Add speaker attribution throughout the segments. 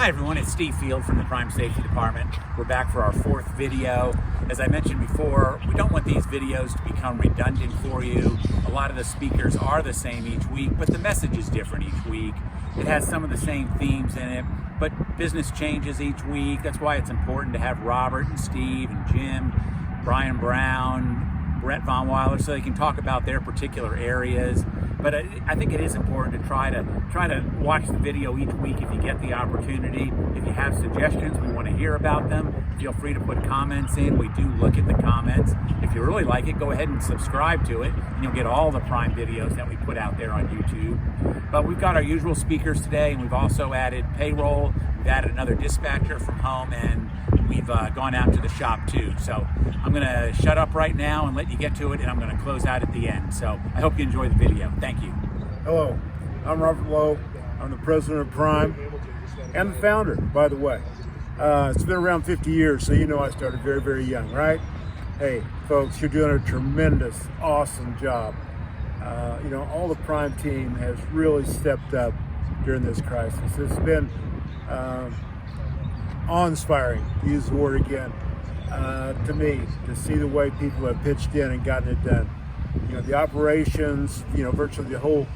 Speaker 1: Hi everyone, it's Steve Field from the Prime Safety Department. We're back for our fourth video. As I mentioned before, we don't want these videos to become redundant for you. A lot of the speakers are the same each week, but the message is different each week. It has some of the same themes in it, but business changes each week. That's why it's important to have Robert and Steve and Jim, Brian Brown, Brett Vonwiller, so they can talk about their particular areas. But I think it is important to try to watch the video each week if you get the opportunity. If you have suggestions, we want to hear about them. Feel free to put comments in. We do look at the comments. If you really like it, go ahead and subscribe to it, and you'll get all the Prime videos that we put out there on YouTube. But we've got our usual speakers today, and we've also added payroll. We've added another dispatcher from home, and we've gone out to the shop too. So I'm going to shut up right now and let you get to it, and I'm going to close out at the end. So I hope you enjoy the video. Thank you.
Speaker 2: Hello, I'm Robert Lowe. I'm the president of Prime and the founder, by the way. It's been around 50 years, so you know I started very, very young, right? Hey, folks, you're doing a tremendous, awesome job. All the Prime team has really stepped up during this crisis. It's been awe-inspiring, to use the word again, to me, to see the way people have pitched in and gotten it done. The operations, virtually the whole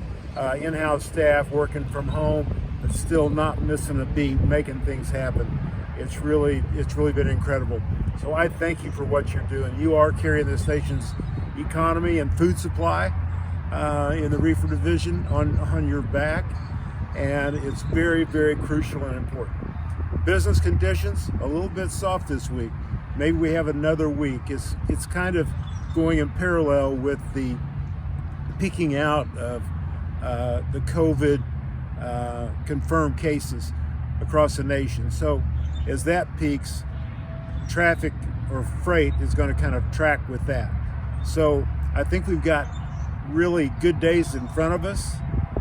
Speaker 2: in-house staff working from home, but still not missing a beat, making things happen. It's really been incredible. So I thank you for what you're doing. You are carrying this nation's economy and food supply in the reefer division on your back, and it's very, very crucial and important. Business conditions a little bit soft this week. Maybe we have another week. It's kind of going in parallel with the peaking out of the COVID confirmed cases across the nation. So as that peaks, traffic or freight is going to kind of track with that. So I think we've got really good days in front of us.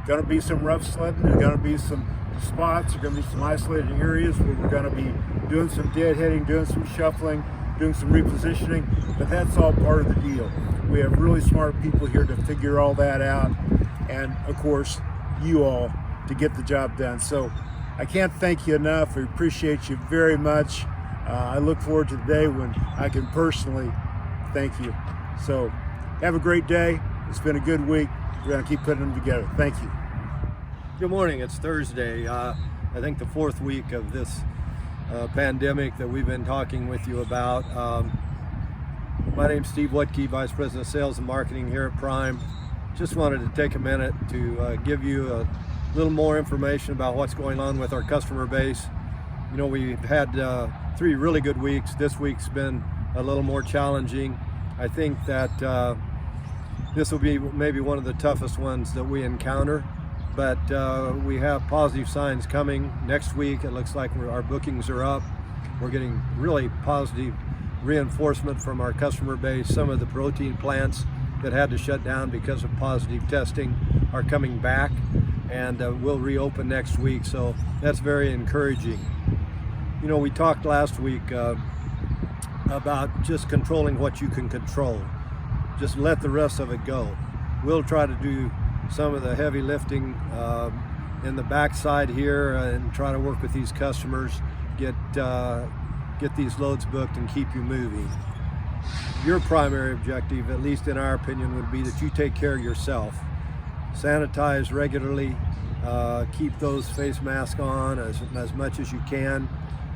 Speaker 2: Going to be some rough sledding. There's going to be some spots. There's going to be some isolated areas where we're going to be doing some deadheading, doing some shuffling, doing some repositioning, but that's all part of the deal. We have really smart people here to figure all that out, and of course, you all to get the job done. So I can't thank you enough. We appreciate you very much. I look forward to the day when I can personally thank you. So have a great day. It's been a good week. We're going to keep putting them together. Thank you.
Speaker 3: Good morning. It's Thursday. I think the fourth week of this pandemic that we've been talking with you about. My name's Steve Wutke, Vice President of Sales and Marketing here at Prime. Just wanted to take a minute to give you a little more information about what's going on with our customer base. We've had 3 really good weeks. This week's been a little more challenging. I think that this will be maybe one of the toughest ones that we encounter, but we have positive signs coming. Next week, it looks like our bookings are up. We're getting really positive reinforcement from our customer base. Some of the protein plants that had to shut down because of positive testing are coming back, and will reopen next week, so that's very encouraging. We talked last week about just controlling what you can control. Just let the rest of it go. We'll try to do some of the heavy lifting in the backside here and try to work with these customers, get these loads booked and keep you moving. Your primary objective, at least in our opinion, would be that you take care of yourself. Sanitize regularly, keep those face masks on as much as you can.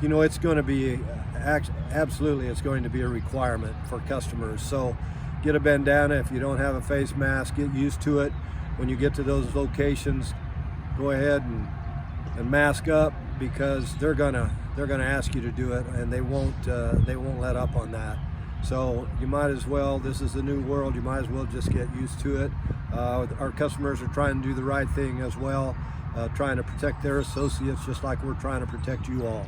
Speaker 3: It's going to be, absolutely it's going to be a requirement for customers. So get a bandana. If you don't have a face mask, get used to it. When you get to those locations, go ahead and mask up, because they're gonna ask you to do it, and they won't let up on that. So you might as well, this is the new world, you might as well just get used to it. Our customers are trying to do the right thing as well, trying to protect their associates just like we're trying to protect you all.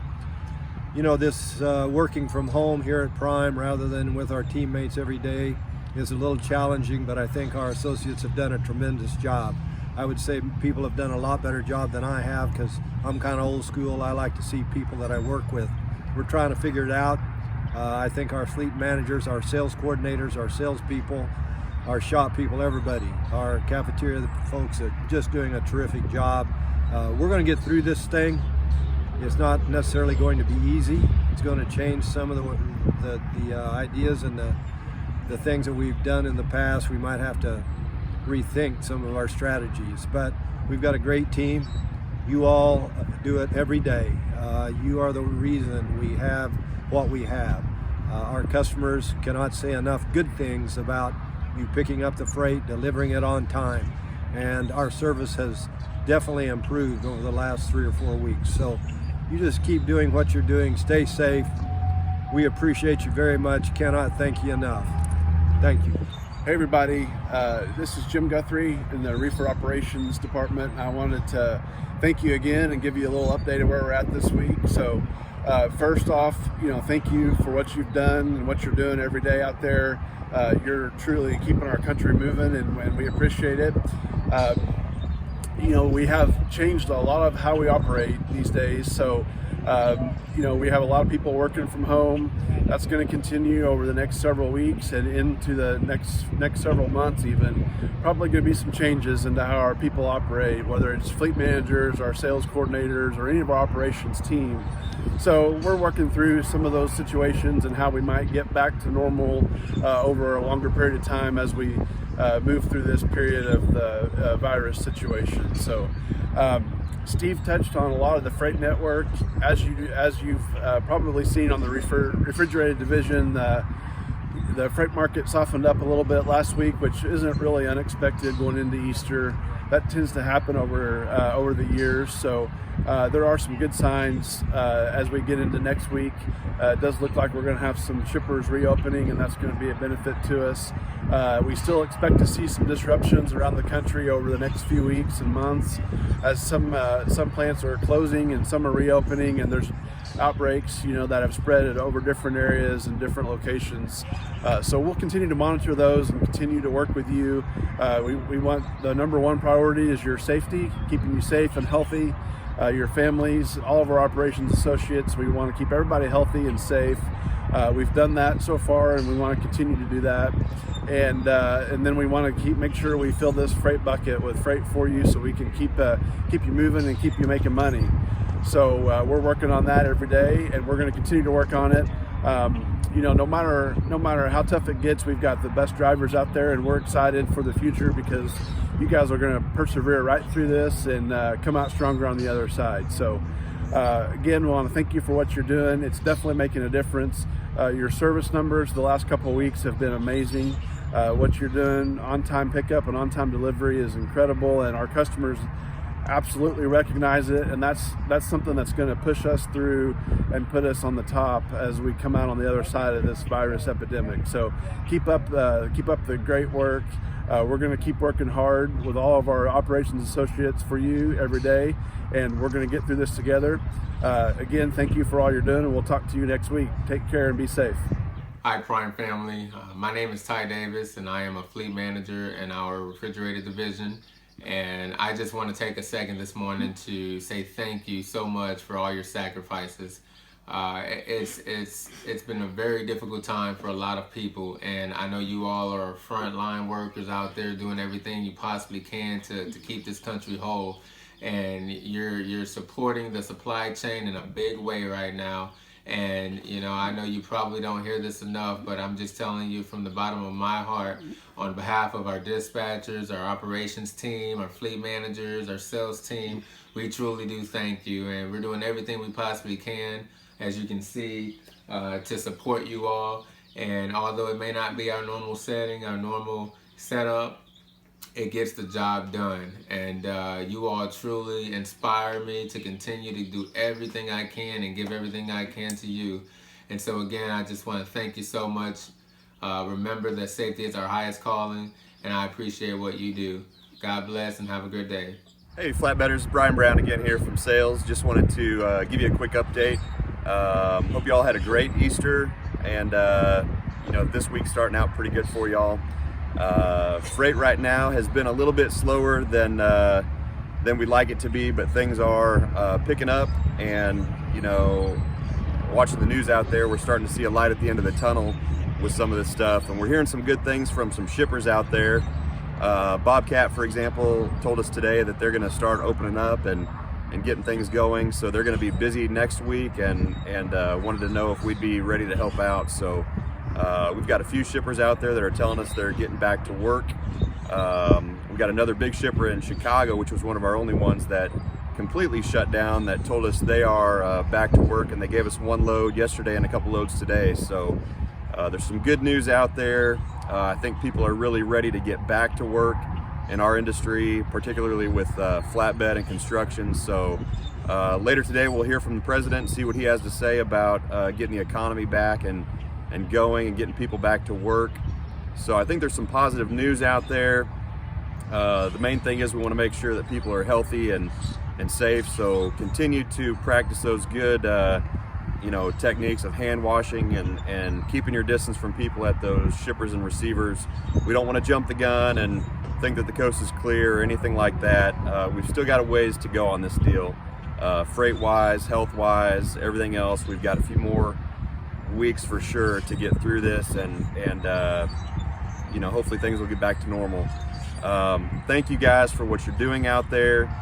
Speaker 3: This working from home here at Prime rather than with our teammates every day is a little challenging, but I think our associates have done a tremendous job. I would say people have done a lot better job than I have, because I'm kind of old school. I like to see people that I work with. We're trying to figure it out. I think our fleet managers, our sales coordinators, our salespeople, our shop people, everybody, our cafeteria folks are just doing a terrific job. We're going to get through this thing. It's not necessarily going to be easy. It's going to change some of the ideas and the things that we've done in the past. We might have to rethink some of our strategies, but we've got a great team. You all do it every day. You are the reason we have what we have. Our customers cannot say enough good things about you picking up the freight, delivering it on time, and our service has definitely improved over the last 3 or 4 weeks. So you just keep doing what you're doing. Stay safe. We appreciate you very much. Cannot thank you enough. Thank you.
Speaker 4: Hey everybody, this is Jim Guthrie in the Reefer Operations Department. I wanted to thank you again and give you a little update of where we're at this week. So first off, thank you for what you've done and what you're doing every day out there. You're truly keeping our country moving, and we appreciate it. We have changed a lot of how we operate these days. So we have a lot of people working from home. That's going to continue over the next several weeks and into the next several months even. Probably going to be some changes into how our people operate, whether it's fleet managers, our sales coordinators, or any of our operations team. So we're working through some of those situations and how we might get back to normal over a longer period of time as we move through this period of the virus situation. So Steve touched on a lot of the freight network. As you've probably seen on the refrigerated division, the freight market softened up a little bit last week, which isn't really unexpected going into Easter. That tends to happen over the years. So there are some good signs as we get into next week. It does look like we're going to have some shippers reopening, and that's going to be a benefit to us. We still expect to see some disruptions around the country over the next few weeks and months, as some plants are closing and some are reopening, and there's outbreaks that have spread over different areas and different locations. So we'll continue to monitor those and continue to work with you. We want the number one priority is your safety, keeping you safe and healthy, your families, all of our operations associates. We want to keep everybody healthy and safe. We've done that so far, and we want to continue to do that. And then we want to make sure we fill this freight bucket with freight for you, so we can keep you moving and keep you making money. So we're working on that every day, and we're going to continue to work on it. No matter how tough it gets, we've got the best drivers out there, and we're excited for the future because you guys are going to persevere right through this and come out stronger on the other side. So again, we want to thank you for what you're doing. It's definitely making a difference. Your service numbers the last couple of weeks have been amazing. What you're doing, on-time pickup and on-time delivery, is incredible, and our customers absolutely recognize it, and that's something that's going to push us through and put us on the top as we come out on the other side of this virus epidemic. So keep up the great work. We're going to keep working hard with all of our operations associates for you every day, and we're going to get through this together. Again, thank you for all you're doing, and we'll talk to you next week. Take care and be safe.
Speaker 5: Hi Prime family, my name is Ty Davis, and I am a fleet manager in our refrigerated division. And I just want to take a second this morning to say thank you so much for all your sacrifices. It's been a very difficult time for a lot of people, and I know you all are frontline workers out there doing everything you possibly can to keep this country whole. And you're supporting the supply chain in a big way right now. And I know you probably don't hear this enough, but I'm just telling you from the bottom of my heart, on behalf of our dispatchers, our operations team, our fleet managers, our sales team, we truly do thank you. And we're doing everything we possibly can, as you can see, to support you all. And although it may not be our normal setting, our normal setup, it gets the job done. And you all truly inspire me to continue to do everything I can and give everything I can to you. And so again, I just want to thank you so much. Remember that safety is our highest calling, and I appreciate what you do. God bless and have a good day.
Speaker 6: Hey Flatbedders, Brian Brown again here from sales. Just wanted to give you a quick update. Hope you all had a great Easter, and this week's starting out pretty good for y'all. Freight right now has been a little bit slower than we'd like it to be, but things are picking up, and watching the news out there, we're starting to see a light at the end of the tunnel with some of this stuff, and we're hearing some good things from some shippers out there. Bobcat, for example, told us today that they're going to start opening up and and getting things going. So they're going to be busy next week, and wanted to know if we'd be ready to help out. So we've got a few shippers out there that are telling us they're getting back to work. We've got another big shipper in Chicago, which was one of our only ones that completely shut down, that told us they are back to work, and they gave us one load yesterday and a couple loads today. So there's some good news out there. I think people are really ready to get back to work in our industry, particularly with flatbed and construction. So later today we'll hear from the president and see what he has to say about getting the economy back and going and getting people back to work. So I think there's some positive news out there. The main thing is we want to make sure that people are healthy and safe. So continue to practice those good techniques of hand washing and keeping your distance from people at those shippers and receivers. We don't want to jump the gun and think that the coast is clear or anything like that. We've still got a ways to go on this deal, freight wise, health wise, everything else. We've got a few more weeks for sure to get through this, and hopefully things will get back to normal. Thank you guys for what you're doing out there.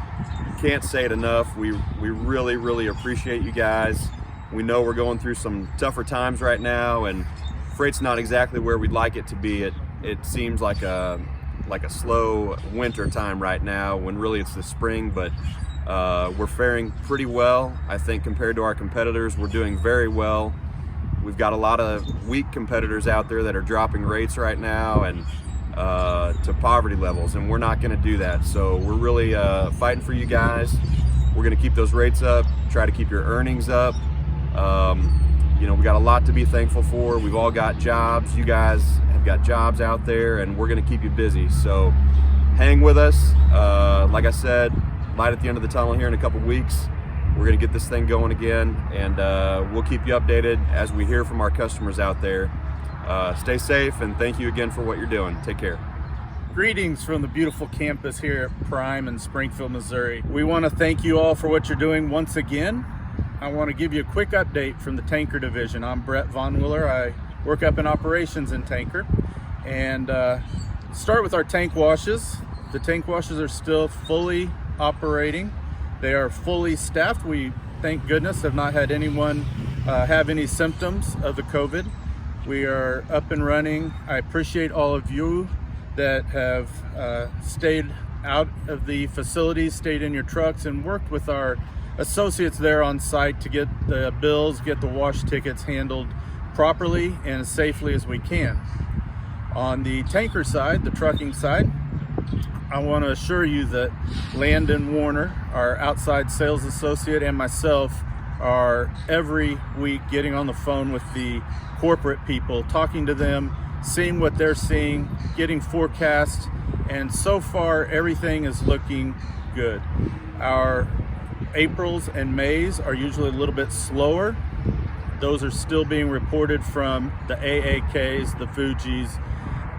Speaker 6: Can't say it enough. We really appreciate you guys. We know we're going through some tougher times right now, and freight's not exactly where we'd like it to be. It seems like a slow winter time right now, when really it's the spring, but we're faring pretty well. I think compared to our competitors, we're doing very well. We've got a lot of weak competitors out there that are dropping rates right now and to poverty levels, and we're not going to do that. So we're really fighting for you guys. We're going to keep those rates up, try to keep your earnings up. We got a lot to be thankful for. We've all got jobs. You guys have got jobs out there, and we're going to keep you busy. So hang with us. Like I said, light at the end of the tunnel here in a couple weeks. We're going to get this thing going again, and we'll keep you updated as we hear from our customers out there. Stay safe, and thank you again for what you're doing. Take care.
Speaker 7: Greetings from the beautiful campus here at Prime in Springfield, Missouri. We want to thank you all for what you're doing once again. I want to give you a quick update from the tanker division. I'm Brett Vonwiller. I work up in operations in tanker. And start with our tank washes. The tank washes are still fully operating. They are fully staffed. We, thank goodness, have not had anyone have any symptoms of the COVID. We are up and running. I appreciate all of you that have stayed out of the facilities, stayed in your trucks, and worked with our associates there on site to get the bills, get the wash tickets handled properly and as safely as we can. On the tanker side, the trucking side, I want to assure you that Landon Warner, our outside sales associate, and myself are every week getting on the phone with the corporate people, talking to them, seeing what they're seeing, getting forecasts, and so far everything is looking good. Our Aprils and Mays are usually a little bit slower. Those are still being reported from the AAKs, the Fujis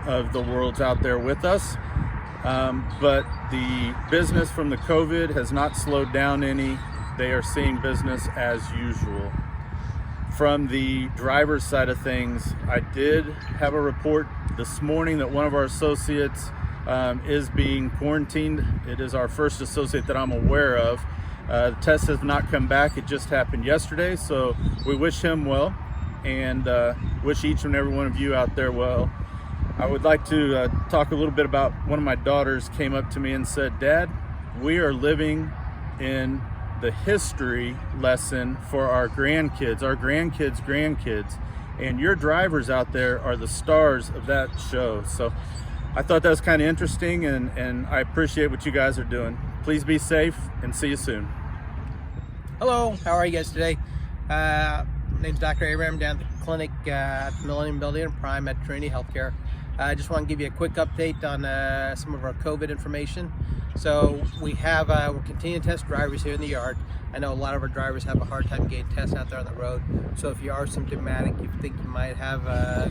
Speaker 7: of the world's out there with us. But the business from the COVID has not slowed down any. They are seeing business as usual. From the driver's side of things, I did have a report this morning that one of our associates is being quarantined. It is our first associate that I'm aware of. The test has not come back. It just happened yesterday, so we wish him well and wish each and every one of you out there well. I would like to talk a little bit about one of my daughters came up to me and said, "Dad, we are living in the history lesson for our grandkids, and your drivers out there are the stars of that show." So I thought that was kind of interesting, and I appreciate what you guys are doing. Please be safe, and see you soon.
Speaker 8: Hello, how are you guys today? My name's Dr. Abraham down at the clinic at the Millennium Building in Prime at Trinity Healthcare. I just want to give you a quick update on some of our COVID information. So we're continuing to test drivers here in the yard. I know a lot of our drivers have a hard time getting tests out there on the road. So if you are symptomatic, you think you might have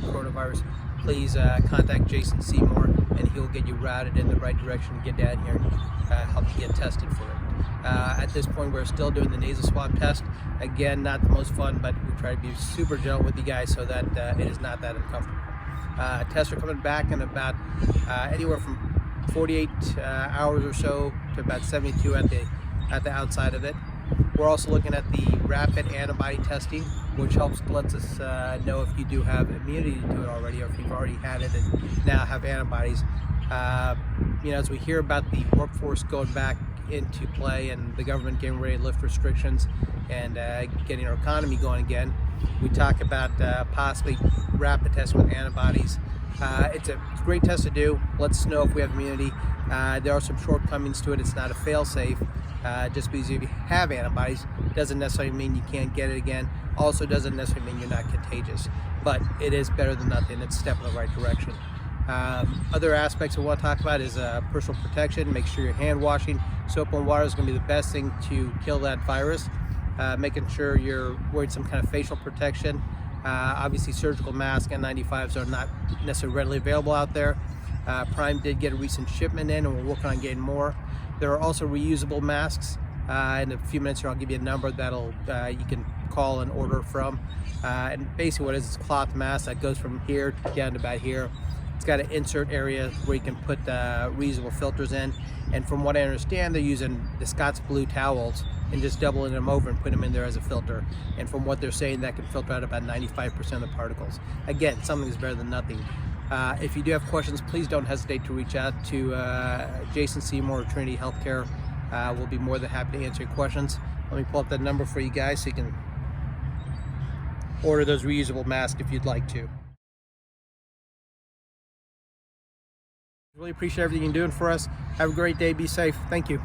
Speaker 8: coronavirus, please contact Jason Seymour, and he'll get you routed in the right direction to get down here and help you get tested for it. At this point, we're still doing the nasal swab test. Again, not the most fun, but we try to be super gentle with you guys so that it is not that uncomfortable. Tests are coming back in about anywhere from 48 hours or so to about 72 at the at the outside of it. We're also looking at the rapid antibody testing, which lets us know if you do have immunity to it already, or if you've already had it and now have antibodies. As we hear about the workforce going back into play and the government getting ready to lift restrictions and getting our economy going again, we talk about possibly rapid testing with antibodies. It's a great test to do. Lets us know if we have immunity. There are some shortcomings to it. It's not a fail-safe. Just because if you have antibodies doesn't necessarily mean you can't get it again. Also doesn't necessarily mean you're not contagious. But it is better than nothing. It's a step in the right direction. Other aspects we want to talk about is personal protection. Make sure you're hand washing. Soap and water is going to be the best thing to kill that virus. Making sure you're wearing some kind of facial protection. Obviously surgical masks and N95s are not necessarily readily available out there. Prime did get a recent shipment in, and we're working on getting more. There are also reusable masks. In a few minutes here I'll give you a number that'll you can call and order from. And basically what it is, it's a cloth mask that goes from here down to about here. It's got an insert area where you can put reusable filters in, and from what I understand they're using the Scott's Blue towels and just doubling them over and putting them in there as a filter, and from what they're saying that can filter out about 95% of the particles. Again, something is better than nothing. If you do have questions, please don't hesitate to reach out to Jason Seymour or Trinity Healthcare. We'll be more than happy to answer your questions. Let me pull up that number for you guys so you can order those reusable masks if you'd like to. Really appreciate everything you're doing for us. Have a great day. Be safe. Thank you.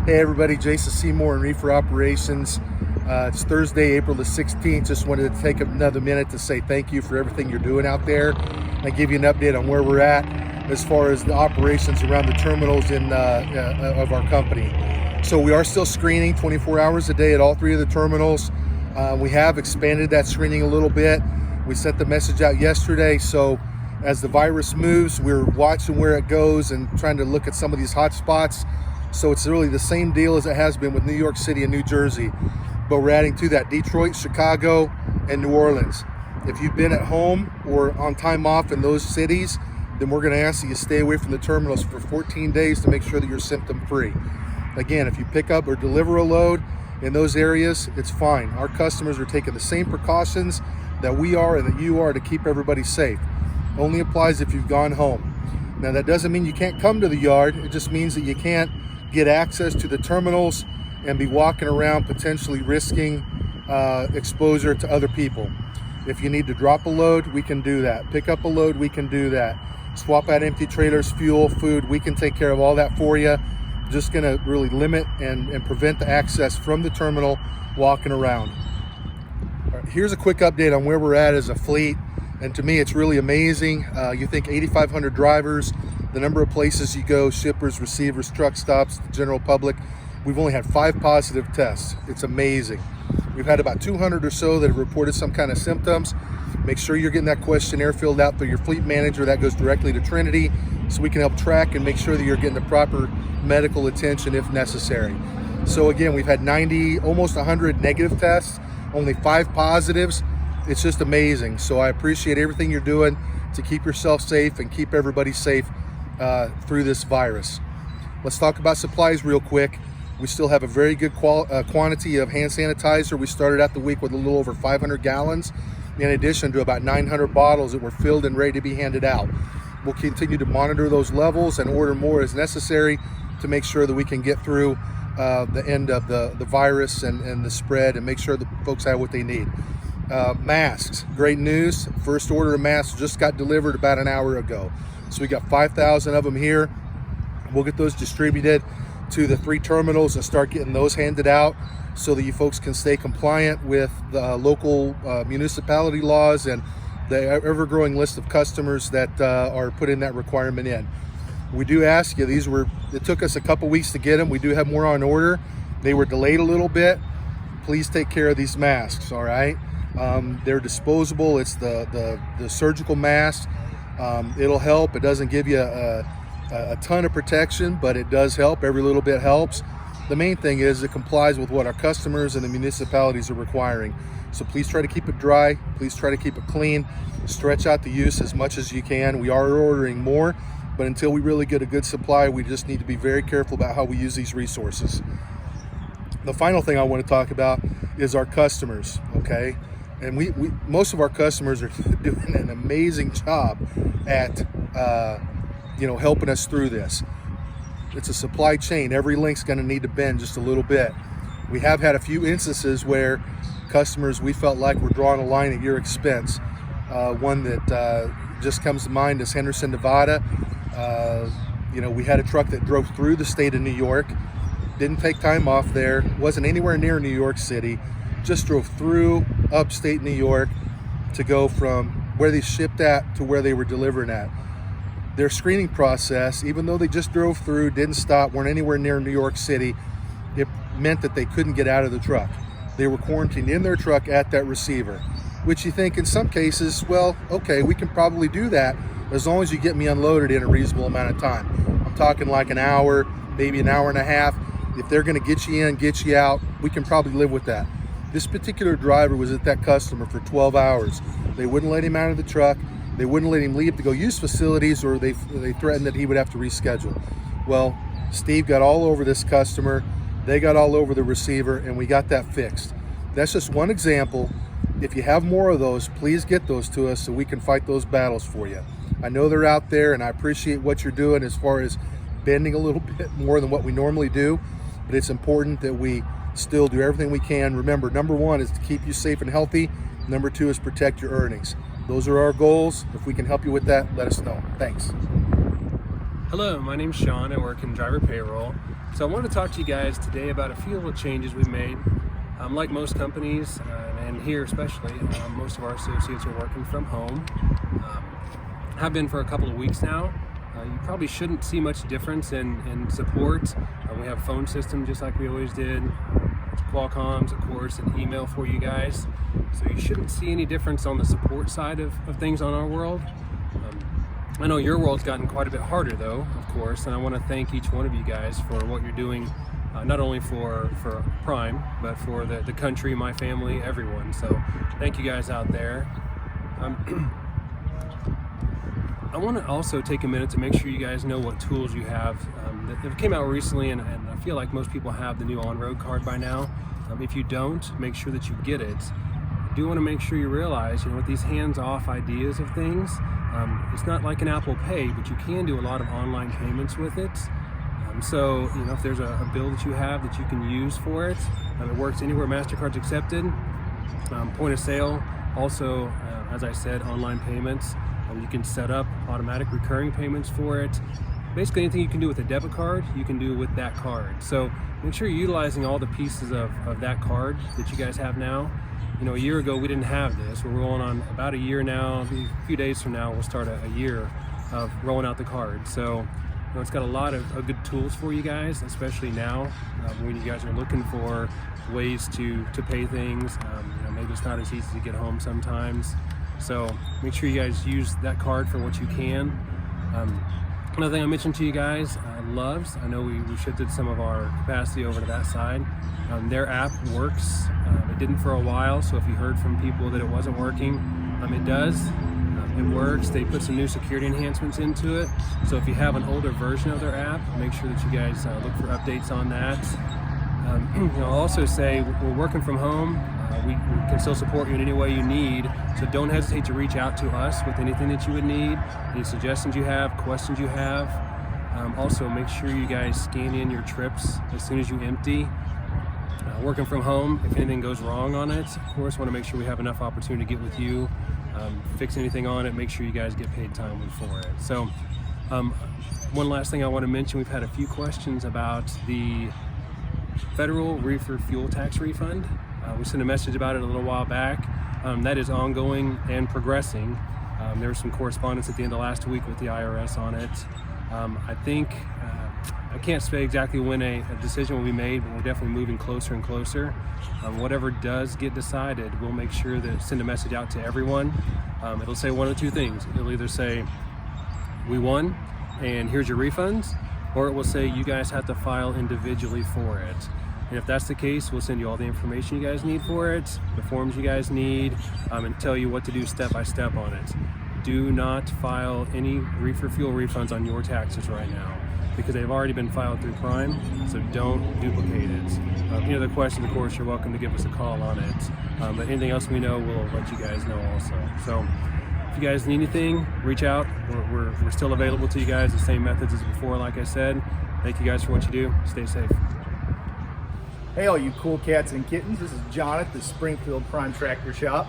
Speaker 2: Hey everybody, Jason Seymour in Reefer Operations. It's Thursday, April the 16th. Just wanted to take another minute to say thank you for everything you're doing out there and give you an update on where we're at as far as the operations around the terminals of our company. So we are still screening 24 hours a day at all 3 of the terminals. We have expanded that screening a little bit. We sent the message out yesterday, so as the virus moves, we're watching where it goes and trying to look at some of these hot spots. So it's really the same deal as it has been with New York City and New Jersey, but we're adding to that Detroit, Chicago, and New Orleans. If you've been at home or on time off in those cities, then we're going to ask that you stay away from the terminals for 14 days to make sure that you're symptom free. Again, if you pick up or deliver a load in those areas, it's fine. Our customers are taking the same precautions that we are and that you are to keep everybody safe. Only applies if you've gone home. Now that doesn't mean you can't come to the yard. It just means that you can't get access to the terminals and be walking around potentially risking exposure to other people. If you need to drop a load, we can do that. Pick up a load, we can do that. Swap out empty trailers, fuel, food, we can take care of all that for you. Just gonna really limit and prevent the access from the terminal walking around. All right, here's a quick update on where we're at as a fleet. And to me, it's really amazing. You think 8,500 drivers, the number of places you go, shippers, receivers, truck stops, the general public. We've only had 5 positive tests. It's amazing. We've had about 200 or so that have reported some kind of symptoms. Make sure you're getting that questionnaire filled out through your fleet manager. That goes directly to Trinity, so we can help track and make sure that you're getting the proper medical attention if necessary. So again, we've had 90, almost 100 negative tests, only 5 positives. It's just amazing. So I appreciate everything you're doing to keep yourself safe and keep everybody safe through this virus. Let's talk about supplies real quick. We still have a very good quantity of hand sanitizer. We started out the week with a little over 500 gallons, in addition to about 900 bottles that were filled and ready to be handed out. We'll continue to monitor those levels and order more as necessary to make sure that we can get through the end of the virus and the spread, and make sure that folks have what they need. Masks, great news. First order of masks just got delivered about an hour ago. So we got 5,000 of them here. We'll get those distributed to the 3 terminals and start getting those handed out so that you folks can stay compliant with the local municipality laws and the ever-growing list of customers that are putting that requirement in. We do ask you, it took us a couple weeks to get them. We do have more on order. They were delayed a little bit. Please take care of these masks, all right? They're disposable. It's the surgical mask. It'll help. It doesn't give you a ton of protection, but it does help. Every little bit helps. The main thing is it complies with what our customers and the municipalities are requiring. So please try to keep it dry. Please try to keep it clean. Stretch out the use as much as you can. We are ordering more
Speaker 9: but until we really get a good supply, we just need to be very careful about how we use these resources. The final thing I want to talk about is our customers, okay? And we most of our customers are doing an amazing job at helping us through this. It's a supply chain. Every link's going to need to bend just a little bit. We have had a few instances where customers, we felt like, were drawing a line at your expense. One that just comes to mind is Henderson, Nevada. We had a truck that drove through the state of New York, didn't take time off there, wasn't anywhere near New York City, just drove through upstate New York to go from where they shipped at to where they were delivering at. Their screening process, even though they just drove through, didn't stop, weren't anywhere near New York City, it meant that they couldn't get out of the truck. They were quarantined in their truck at that receiver, which you think in some cases, well, okay, we can probably do that as long as you get me unloaded in a reasonable amount of time. I'm talking like an hour, maybe an hour and a half. If they're gonna get you in, get you out, we can probably live with that. This particular driver was at that customer for 12 hours. They wouldn't let him out of the truck. They wouldn't let him leave to go use facilities, or they threatened that he would have to reschedule. Well, Steve got all over this customer. They got all over the receiver, and we got that fixed. That's just one example. If you have more of those, please get those to us so we can fight those battles for you. I know they're out there, and I appreciate what you're doing as far as bending a little bit more than what we normally do, but it's important that we still do everything we can. Remember, number one is to keep you safe and healthy. Number two is protect your earnings. Those are our goals. If we can help you with that, let us know. Thanks.
Speaker 10: Hello, my name's Sean. I work in driver payroll. So I want to talk to you guys today about a few little changes we've made. Like most companies, and here especially, most of our associates are working from home. Have been for a couple of weeks now. You probably shouldn't see much difference in support. We have a phone system just like we always did. Qualcomm's, of course, and email for you guys. So you shouldn't see any difference on the support side of things on our world. I know your world's gotten quite a bit harder though, of course, and I want to thank each one of you guys for what you're doing, not only for Prime, but for the country, my family, everyone. So thank you guys out there. I want to also take a minute to make sure you guys know what tools you have that came out recently, and I feel like most people have the new on-road card by now. If you don't, make sure that you get it. I do want to make sure you realize, with these hands-off ideas of things, it's not like an Apple Pay, but you can do a lot of online payments with it. So, if there's a bill that you have that you can use for it, it works anywhere MasterCard's accepted. Point of sale, also, as I said, online payments. You can set up automatic recurring payments for it. Basically anything you can do with a debit card, you can do with that card. So make sure you're utilizing all the pieces of that card that you guys have now. A year ago we didn't have this. We're rolling on about a year now. A few days from now we'll start a year of rolling out the card. So it's got a lot of good tools for you guys, especially now when you guys are looking for ways to pay things. Maybe it's not as easy to get home sometimes. So make sure you guys use that card for what you can. Another thing I mentioned to you guys, Loves. I know we shifted some of our capacity over to that side. Their app works. It didn't for a while, so if you heard from people that it wasn't working, it does. It works. They put some new security enhancements into it. So if you have an older version of their app, make sure that you guys look for updates on that. I'll also say we're working from home. We can still support you in any way you need, so don't hesitate to reach out to us with anything that you would need, any suggestions you have, questions you have. Also, make sure you guys scan in your trips as soon as you empty. Working from home, if anything goes wrong on it, of course, want to make sure we have enough opportunity to get with you, fix anything on it, make sure you guys get paid timely for it. So, one last thing I want to mention, we've had a few questions about the federal reefer fuel tax refund. We sent a message about it a little while back. That is ongoing and progressing. There was some correspondence at the end of last week with the IRS on it. I think, I can't say exactly when a decision will be made, but we're definitely moving closer and closer. Whatever does get decided, we'll make sure to send a message out to everyone. It'll say one of two things. It'll either say, we won, and here's your refunds, or it will say you guys have to file individually for it. And if that's the case, we'll send you all the information you guys need for it, the forms you guys need, and tell you what to do step by step on it. do not file any reefer fuel refunds on your taxes right now, because they've already been filed through Prime, so don't duplicate it. Any other questions, of course, you're welcome to give us a call on it. But anything else we know, we'll let you guys know also. So if you guys need anything, reach out. We're still available to you guys, the same methods as before, like I said. Thank you guys for what you do. Stay safe.
Speaker 11: Hey all you cool cats and kittens, this is John at the Springfield Prime Tractor Shop.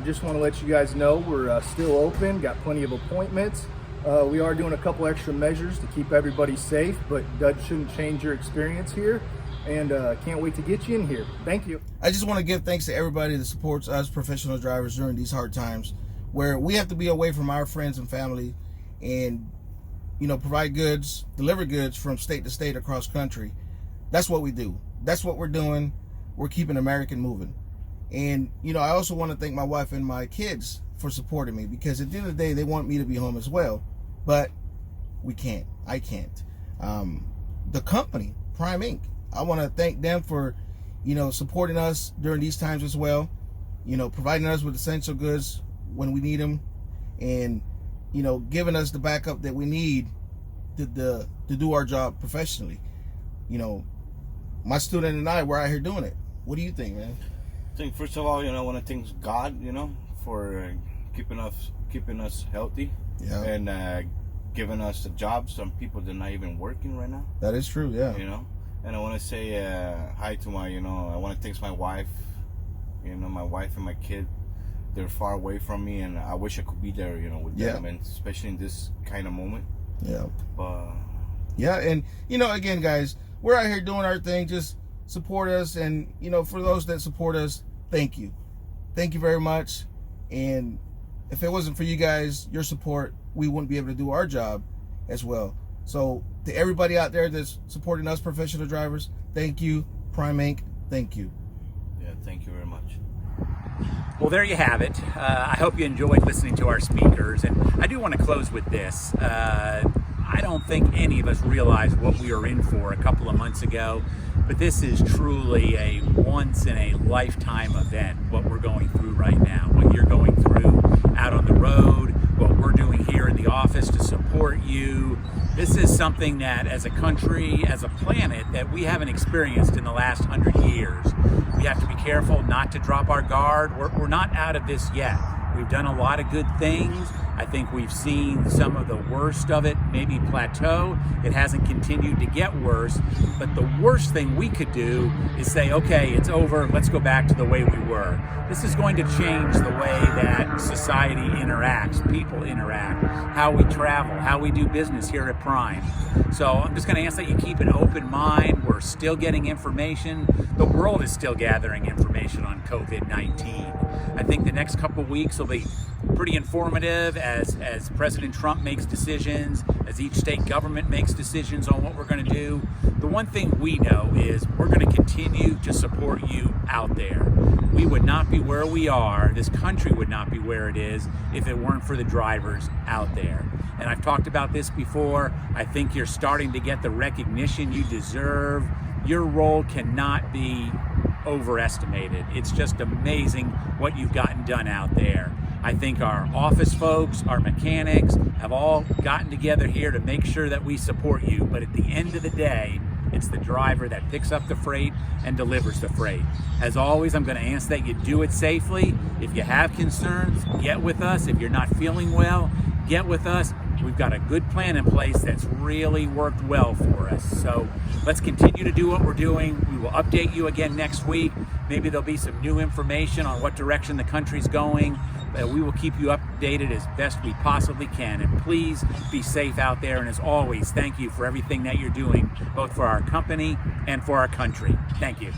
Speaker 11: Just want to let you guys know we're still open, got plenty of appointments. We are doing a couple extra measures to keep everybody safe, but that shouldn't change your experience here, and can't wait to get you in here. Thank you.
Speaker 12: I just want to give thanks to everybody that supports us professional drivers during these hard times where we have to be away from our friends and family and, you know, provide goods, deliver goods from state to state across country. That's what we do. That's what we're doing. We're keeping American moving. And, you know, I also want to thank my wife and my kids for supporting me, because at the end of the day, they want me to be home as well. But we can't. I can't. The company, Prime Inc., I want to thank them for, you know, supporting us during these times as well. You know, providing us with essential goods when we need them, and, you know, giving us the backup that we need to do our job professionally. You know, my student and I, we're out here doing it. What do you think, man?
Speaker 13: I think first of all, you know, I want to thank God, you know, for keeping us healthy,
Speaker 12: yeah,
Speaker 13: and giving us a job. Some people they're not even working right now.
Speaker 12: That is true, yeah.
Speaker 13: You know, and I want to say hi to my, you know, I want to thank my wife. You know, my wife and my kid, they're far away from me, and I wish I could be there, you know, with them, and especially in this kind of moment.
Speaker 12: Yeah.
Speaker 13: But
Speaker 12: yeah, and you know, again, guys, we're out here doing our thing. Just support us, and you know, for those that support us, thank you very much. And if it wasn't for you guys, your support, we wouldn't be able to do our job as well. So to everybody out there that's supporting us professional drivers, thank you. Prime Inc., thank you.
Speaker 13: Yeah, thank you very much.
Speaker 1: Well, there you have it. I hope you enjoyed listening to our speakers, and I do want to close with this. I don't think any of us realized what we were in for a couple of months ago, but this is truly a once-in-a-lifetime event, what we're going through right now, what you're going through out on the road, what we're doing here in the office to support you. This is something that, as a country, as a planet, that we haven't experienced in the last 100 years. We have to be careful not to drop our guard. We're not out of this yet. We've done a lot of good things. I think we've seen some of the worst of it maybe plateau. It hasn't continued to get worse, but the worst thing we could do is say, okay, it's over, let's go back to the way we were. This is going to change the way that society interacts, people interact, how we travel, how we do business here at Prime. So I'm just going to ask that you keep an open mind. We're still getting information. The world is still gathering information on COVID-19. I think the next couple weeks will be pretty informative as President Trump makes decisions, as each state government makes decisions on what we're going to do. The one thing we know is we're going to continue to support you out there. We would not be where we are, this country would not be where it is, if it weren't for the drivers out there. And I've talked about this before. I think you're starting to get the recognition you deserve. Your role cannot be overestimated. It's just amazing what you've gotten done out there. I think our office folks, our mechanics have all gotten together here to make sure that we support you. But at the end of the day, it's the driver that picks up the freight and delivers the freight. As always, I'm going to ask that you do it safely. If you have concerns, get with us. If you're not feeling well, get with us. We've got a good plan in place that's really worked well for us. So let's continue to do what we're doing. We will update you again next week. Maybe there'll be some new information on what direction the country's going. We will keep you updated as best we possibly can. And please be safe out there. And as always, thank you for everything that you're doing, both for our company and for our country. Thank you.